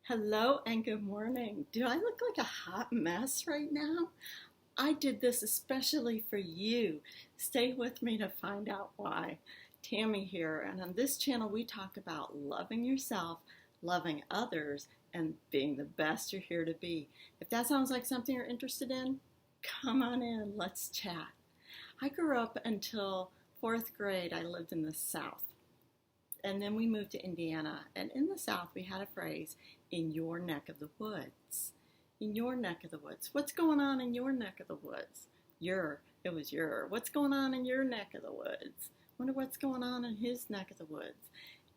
Hello and good morning. Do I look like a hot mess right now? I did this especially for you. Stay with me to find out why. Tammy here, and on this channel we talk about loving yourself, loving others, and being the best you're here to be. If that sounds like something you're interested in, come on in, let's chat. I grew up until fourth grade. I lived in the South. And then we moved to Indiana. And in the South, we had a phrase, in your neck of the woods. In your neck of the woods. What's going on in your neck of the woods? It was your. What's going on in your neck of the woods? Wonder what's going on in his neck of the woods.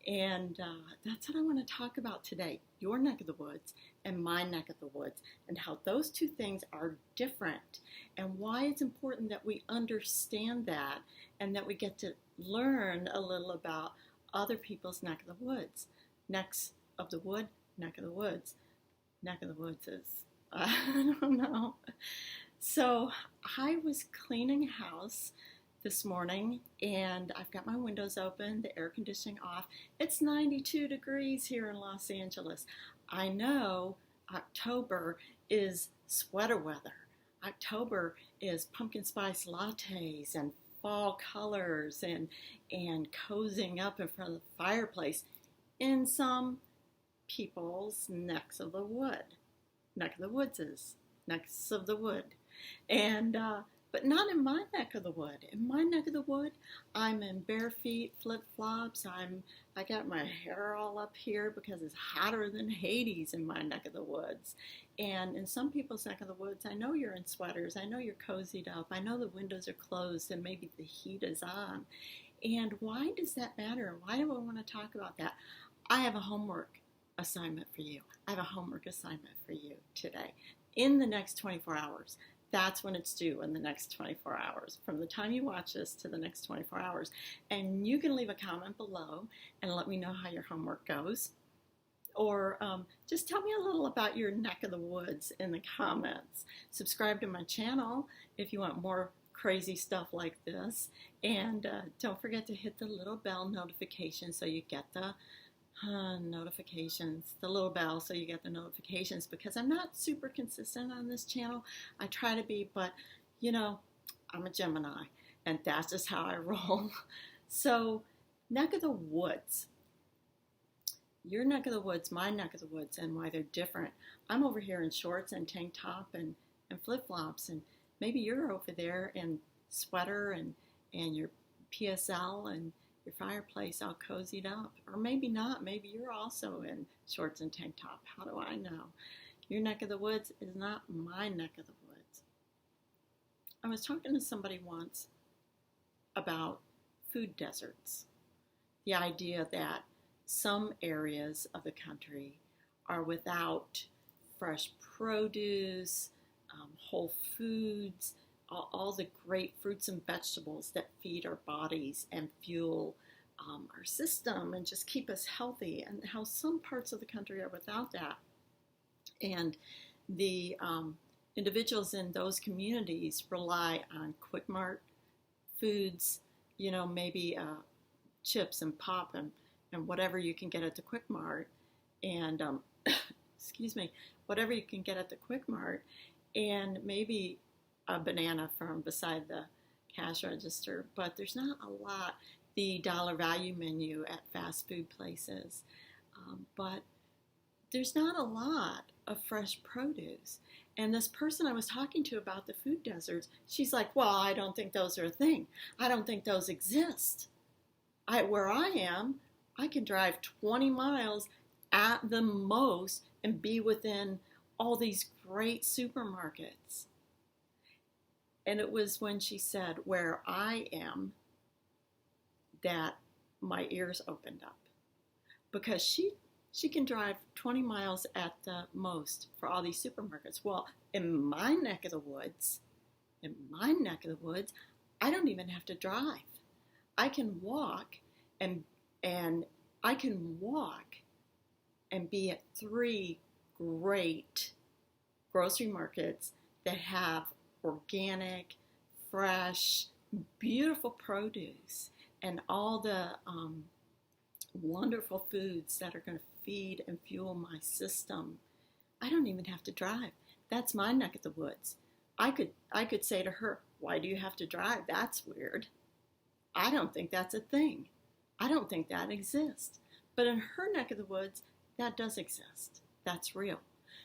And that's what I want to talk about today. Your neck of the woods and my neck of the woods. And how those two things are different. And why it's important that we understand that. And that we get to learn a little about other people's neck of the woods. Necks of the wood, neck of the woods. Neck of the woods is, I don't know. So I was cleaning a house this morning and I've got my windows open, the air conditioning off. It's 92 degrees here in Los Angeles. I know October is sweater weather. October is pumpkin spice lattes and fall colors and cozying up in front of the fireplace in some people's necks of the wood. Neck of the woods is necks of the wood. And but not in my neck of the wood. In my neck of the wood, I'm in bare feet, flip-flops. I got my hair all up here because it's hotter than Hades in my neck of the woods. And in some people's neck of the woods, I know you're in sweaters. I know you're cozied up. I know the windows are closed and maybe the heat is on. And why does that matter? Why do I want to talk about that? I have a homework assignment for you. I have a homework assignment for you today. In the next 24 hours. That's when it's due, in the next 24 hours. From the time you watch this to the next 24 hours. And you can leave a comment below and let me know how your homework goes. Or just tell me a little about your neck of the woods in the comments. Subscribe to my channel if you want more crazy stuff like this. And don't forget to hit the little bell notification so you get the notifications, the little bell so you get the notifications, because I'm not super consistent on this channel. I try to be, but you know, I'm a Gemini and that's just how I roll. So neck of the woods, your neck of the woods, my neck of the woods, and why they're different. I'm over here in shorts and tank top and flip-flops, and maybe you're over there in sweater and your PSL and your fireplace all cozied up. Or maybe not. Maybe you're also in shorts and tank top. How do I know? Your neck of the woods is not my neck of the woods. I was talking to somebody once about food deserts. The idea that some areas of the country are without fresh produce, whole foods, all the great fruits and vegetables that feed our bodies and fuel our system and just keep us healthy, and how some parts of the country are without that. And the individuals in those communities rely on Quick Mart foods, you know, maybe chips and pop and whatever you can get at the Quick Mart, and excuse me, whatever you can get at the Quick Mart, and maybe a banana from beside the cash register, but there's not a lot. The dollar value menu at fast food places, but there's not a lot of fresh produce. And this person I was talking to about the food deserts, she's like, well, I don't think those are a thing. I don't think those exist. Where I am, I can drive 20 miles at the most and be within all these great supermarkets. And it was when she said, where I am, that my ears opened up. Because she can drive 20 miles at the most for all these supermarkets. Well, in my neck of the woods, I don't even have to drive. I can walk and I can walk and be at 3 great grocery markets that have organic, fresh, beautiful produce and all the wonderful foods that are going to feed and fuel my system. I don't even have to drive. That's my neck of the woods. I could say to her, why do you have to drive? That's weird. I don't think that's a thing. I don't think that exists. But in her neck of the woods, that does exist. That's real.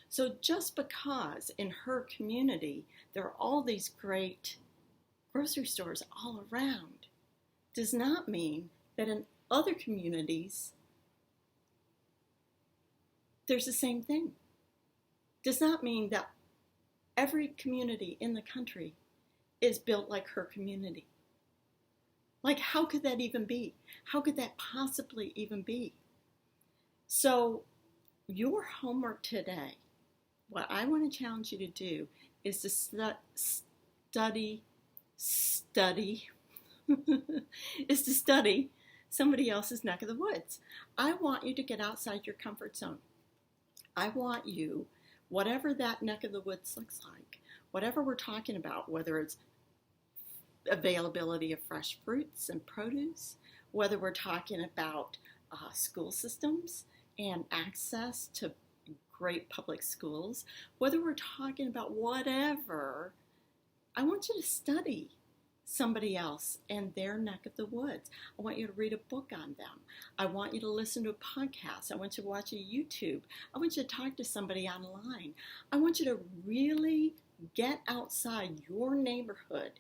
So just because in her community there are all these great grocery stores all around does not mean that in other communities there's the same thing. Does not mean that every community in the country is built like her community. Like, how could that even be? How could that possibly even be? So, your homework today, what I want to challenge you to do is to study, is to study somebody else's neck of the woods. I want you to get outside your comfort zone. I want you, whatever that neck of the woods looks like, whatever we're talking about, whether it's availability of fresh fruits and produce, whether we're talking about school systems and access to great public schools, whether we're talking about whatever, I want you to study somebody else and their neck of the woods. I want you to read a book on them. I want you to listen to a podcast. I want you to watch a YouTube. I want you to talk to somebody online. I want you to really get outside your neighborhood,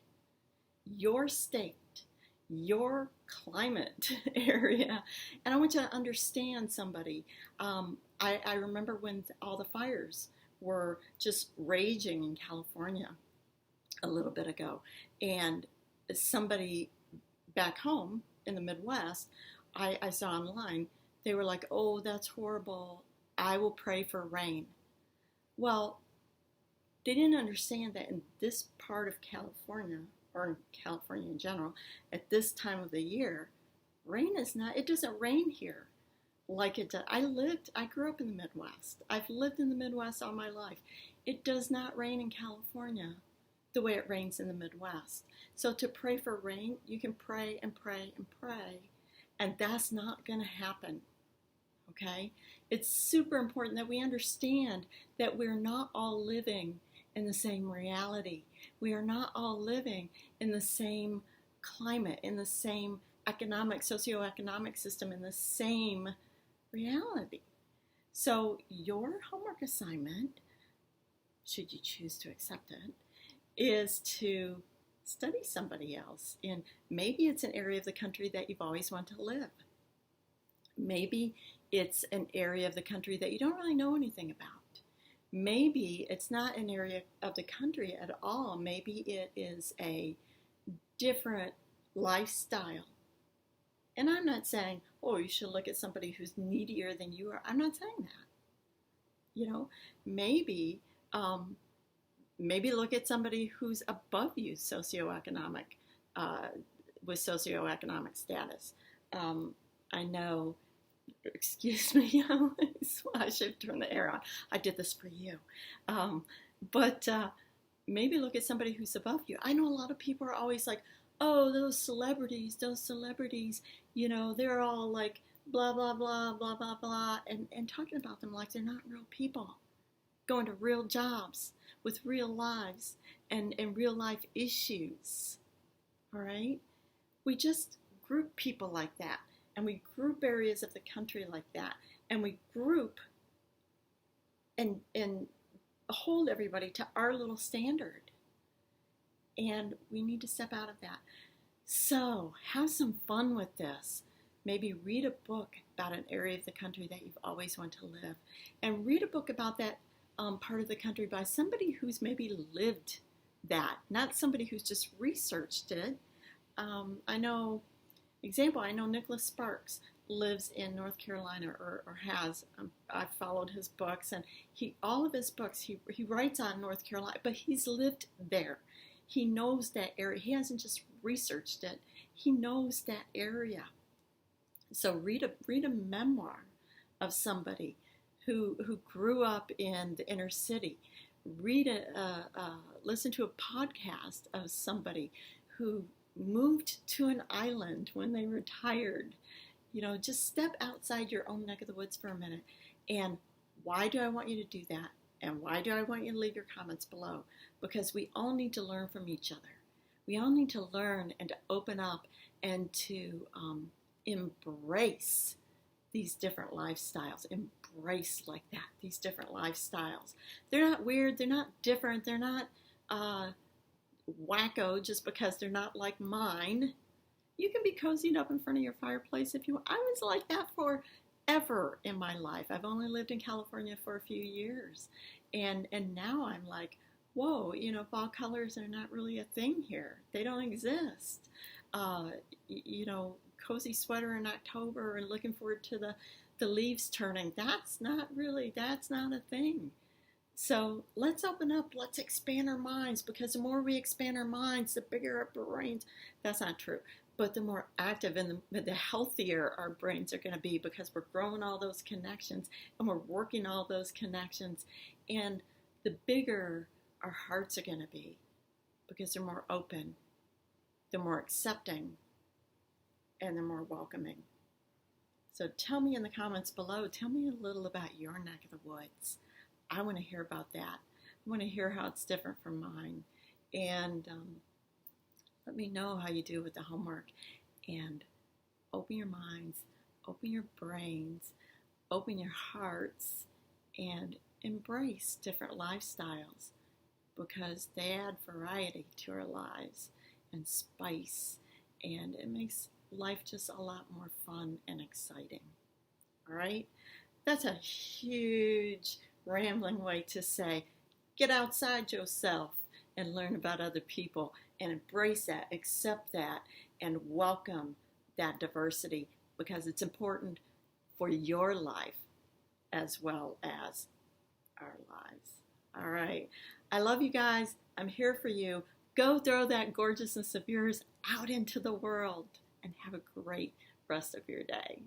your state, your climate area, and I want you to understand somebody. I remember when all the fires were just raging in California a little bit ago, and somebody back home in the Midwest, I saw online, they were like, oh, that's horrible. I will pray for rain. Well, they didn't understand that in this part of California, or in California in general, at this time of the year, it doesn't rain here like it does. I grew up in the Midwest. I've lived in the Midwest all my life. It does not rain in California the way it rains in the Midwest. So to pray for rain, you can pray and pray and pray, and that's not going to happen, okay? It's super important that we understand that we're not all living in the same reality. We are not all living in the same climate, in the same socioeconomic system, in the same reality. So your homework assignment, should you choose to accept it, is to study somebody else. And maybe it's an area of the country that you've always wanted to live. Maybe it's an area of the country that you don't really know anything about. Maybe it's not an area of the country at all. Maybe it is a different lifestyle. And I'm not saying, oh, you should look at somebody who's needier than you are. I'm not saying that. You know, maybe look at somebody who's above you with socioeconomic status. I know, excuse me, I should turn the air on. I did this for you. But maybe look at somebody who's above you. I know a lot of people are always like, oh, those celebrities, you know, they're all like blah, blah, blah, blah, blah, blah, and talking about them like they're not real people, going to real jobs with real lives and real life issues, all right? We just group people like that, and we group areas of the country like that, and we group and hold everybody to our little standard. And we need to step out of that. So have some fun with this. Maybe read a book about an area of the country that you've always wanted to live. And read a book about that part of the country by somebody who's maybe lived that, not somebody who's just researched it. I know Nicholas Sparks lives in North Carolina, or has. I've followed his books, and all of his books, he writes on North Carolina, but he's lived there. He knows that area. He hasn't just researched it. He knows that area. So read a memoir of somebody who grew up in the inner city. Listen to a podcast of somebody who moved to an island when they retired. You know, just step outside your own neck of the woods for a minute And why do I want you to do that? And why do I want you to leave your comments below? Because we all need to learn from each other. We all need to learn and to open up and to embrace these different lifestyles. Embrace like that, these different lifestyles. They're not weird, they're not different, they're not wacko just because they're not like mine. You can be cozied up in front of your fireplace if you want. I was like that forever in my life. I've only lived in California for a few years. And now I'm like, whoa, fall colors are not really a thing here. They don't exist. Cozy sweater in October and looking forward to the leaves turning. That's not a thing. So let's open up, let's expand our minds, because the more we expand our minds, the bigger our brains. That's not true, but the more active and the healthier our brains are going to be, because we're growing all those connections and we're working all those connections, and the bigger our hearts are going to be, because they're more open, they're more accepting, and they're more welcoming. So tell me in the comments below, tell me a little about your neck of the woods. I want to hear about that. I want to hear how it's different from mine. And let me know how you do with the homework. And open your minds, open your brains, open your hearts, and embrace different lifestyles, because they add variety to our lives and spice, and it makes life just a lot more fun and exciting. All right? That's a huge rambling way to say, get outside yourself and learn about other people and embrace that, accept that, and welcome that diversity, because it's important for your life as well as our lives. All right. I love you guys. I'm here for you. Go throw that gorgeousness of yours out into the world and have a great rest of your day.